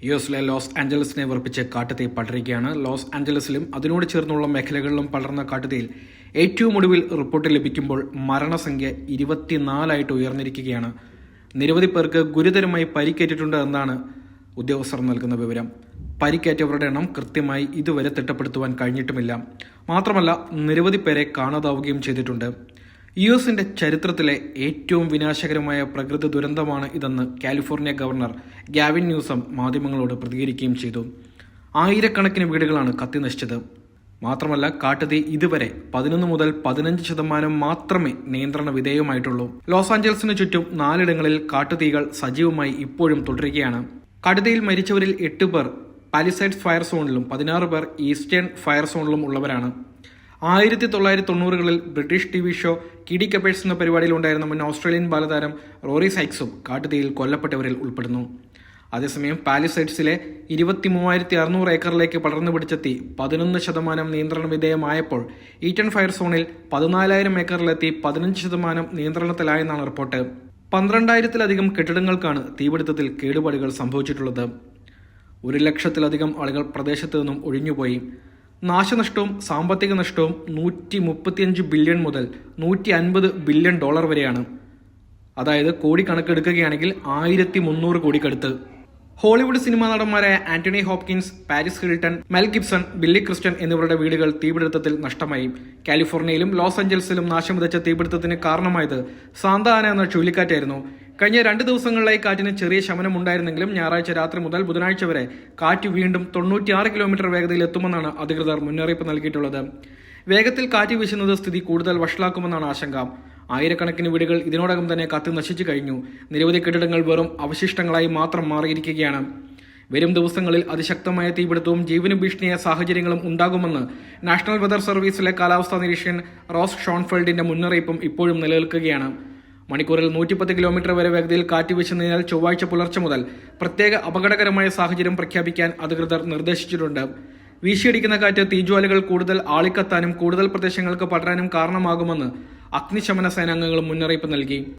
യുഎസിലെ ലോസ് ആഞ്ചലസിനെ വിറപ്പിച്ച് കാട്ടുതീ പടരുകയാണ്. ലോസ് ആഞ്ചലസിലും അതിനോട് ചേർന്നുള്ള മേഖലകളിലും പടർന്ന കാട്ടുതീയിൽ ഏറ്റവും ഒടുവിൽ റിപ്പോർട്ട് ലഭിക്കുമ്പോൾ മരണസംഖ്യ 24 ഉയർന്നിരിക്കുകയാണ്. നിരവധി പേർക്ക് ഗുരുതരമായി പരിക്കേറ്റിട്ടുണ്ട് എന്നാണ് ഉദ്യോഗസ്ഥർ നൽകുന്ന വിവരം. പരിക്കേറ്റവരുടെ എണ്ണം കൃത്യമായി ഇതുവരെ തിട്ടപ്പെടുത്തുവാൻ കഴിഞ്ഞിട്ടുമില്ല. മാത്രമല്ല, നിരവധി പേരെ കാണാതാവുകയും ചെയ്തിട്ടുണ്ട്. യുഎസിന്റെ ചരിത്രത്തിലെ ഏറ്റവും വിനാശകരമായ പ്രകൃതി ദുരന്തമാണ് ഇതെന്ന് കാലിഫോർണിയ ഗവർണർ ഗാവിൻ ന്യൂസം മാധ്യമങ്ങളോട് പ്രതികരിക്കുകയും ചെയ്തു. ആയിരക്കണക്കിന് വീടുകളാണ് കത്തിനശിച്ചത്. മാത്രമല്ല, കാട്ടുതീ ഇതുവരെ 11 മുതൽ 15% മാത്രമേ നിയന്ത്രണ വിധേയമായിട്ടുള്ളൂ. ലോസ് ആഞ്ചലസിന് ചുറ്റും 4 ഇടങ്ങളിൽ കാട്ടുതീകൾ സജീവമായി ഇപ്പോഴും തുടരുകയാണ്. കാട്ടുതീയിൽ മരിച്ചവരിൽ 8 പേർ പാലിസൈഡ്സ് ഫയർ സോണിലും 16 പേർ ഈസ്റ്റേൺ ഫയർ സോണിലും ഉള്ളവരാണ്. 1990കളിൽ ബ്രിട്ടീഷ് ടിവി ഷോ കിഡി കപ്പേഴ്സ് എന്ന പരിപാടിയിൽ ഉണ്ടായിരുന്ന മുൻ ഓസ്ട്രേലിയൻ ബാലതാരം റോറി സൈക്സും കാട്ടുതീയിൽ കൊല്ലപ്പെട്ടവരിൽ ഉൾപ്പെടുന്നു. അതേസമയം പാലിസൈഡ്സിലെ 23,600 ഏക്കറിലേക്ക് പടർന്നു പിടിച്ച തീ 11% നിയന്ത്രണ വിധേയമായപ്പോൾ ഈറ്റൺ ഫയർ സോണിൽ 14,000 ഏക്കറിലെത്തി 15% നിയന്ത്രണത്തിലായെന്നാണ് റിപ്പോർട്ട്. 12,000-ലധികം കെട്ടിടങ്ങൾക്കാണ് തീപിടുത്തത്തിൽ കേടുപാടുകൾ സംഭവിച്ചിട്ടുള്ളത്. 1,00,000-ലധികം ആളുകൾ പ്രദേശത്തു നിന്നും ഒഴിഞ്ഞുപോയി. നാശനഷ്ടവും സാമ്പത്തിക നഷ്ടവും $135 ബില്യൺ മുതൽ $150 ബില്യൺ വരെയാണ്. അതായത് കോടി കണക്കെടുക്കുകയാണെങ്കിൽ 1,300 കോടിക്കടുത്ത്. ഹോളിവുഡ് സിനിമാ നടന്മാരായ Anthony Hopkins, Paris Hilton, Mel Gibson, Billy Crystal എന്നിവരുടെ വീടുകൾ തീപിടുത്തത്തിൽ നഷ്ടമായി. കാലിഫോർണിയയിലും ലോസ് ആഞ്ചലസിലും നാശം വിതച്ച തീപിടുത്തത്തിന് കാരണമായത് സാന്ത ആന എന്ന ചുഴലിക്കാറ്റായിരുന്നു. കഴിഞ്ഞ 2 ദിവസങ്ങളിലായി കാറ്റിന് ചെറിയ ശമനം ഉണ്ടായിരുന്നെങ്കിലും ഞായറാഴ്ച രാത്രി മുതൽ ബുധനാഴ്ച വരെ കാറ്റ് വീണ്ടും 96 കിലോമീറ്റർ വേഗതയിൽ എത്തുമെന്നാണ് അധികൃതർ മുന്നറിയിപ്പ് നൽകിയിട്ടുള്ളത്. വേഗത്തിൽ കാറ്റ് വീശുന്നത് സ്ഥിതി കൂടുതൽ വഷളാക്കുമെന്നാണ് ആശങ്ക. ആയിരക്കണക്കിന് വീടുകൾ ഇതിനോടകം തന്നെ കത്തി നശിച്ചു കഴിഞ്ഞു. നിരവധി കെട്ടിടങ്ങൾ വെറും അവശിഷ്ടങ്ങളായി മാത്രം മാറിയിരിക്കുകയാണ്. വരും ദിവസങ്ങളിൽ അതിശക്തമായ തീപിടുത്തവും ജീവന് ഭീഷണിയായ സാഹചര്യങ്ങളും ഉണ്ടാകുമെന്ന് നാഷണൽ വെതർ സർവീസിലെ കാലാവസ്ഥാ നിരീക്ഷകൻ റോസ് ഷോൺഫെൽഡിന്റെ മുന്നറിയിപ്പും ഇപ്പോഴും നിലനിൽക്കുകയാണ്. മണിക്കൂറിൽ 110 കിലോമീറ്റർ വരെ വേഗതയിൽ കാറ്റ് വീശുന്നതിനാൽ ചൊവ്വാഴ്ച പുലർച്ചെ മുതൽ പ്രത്യേക അപകടകരമായ സാഹചര്യം പ്രഖ്യാപിക്കാൻ അധികൃതർ നിർദ്ദേശിച്ചിട്ടുണ്ട്. വീശിയടിക്കുന്ന കാറ്റ് തീജ്വാലകൾ കൂടുതൽ ആളിക്കത്താനും കൂടുതൽ പ്രദേശങ്ങൾക്ക് പടരാനും കാരണമാകുമെന്ന് അഗ്നിശമന സേനാംഗങ്ങളും മുന്നറിയിപ്പ് നൽകി.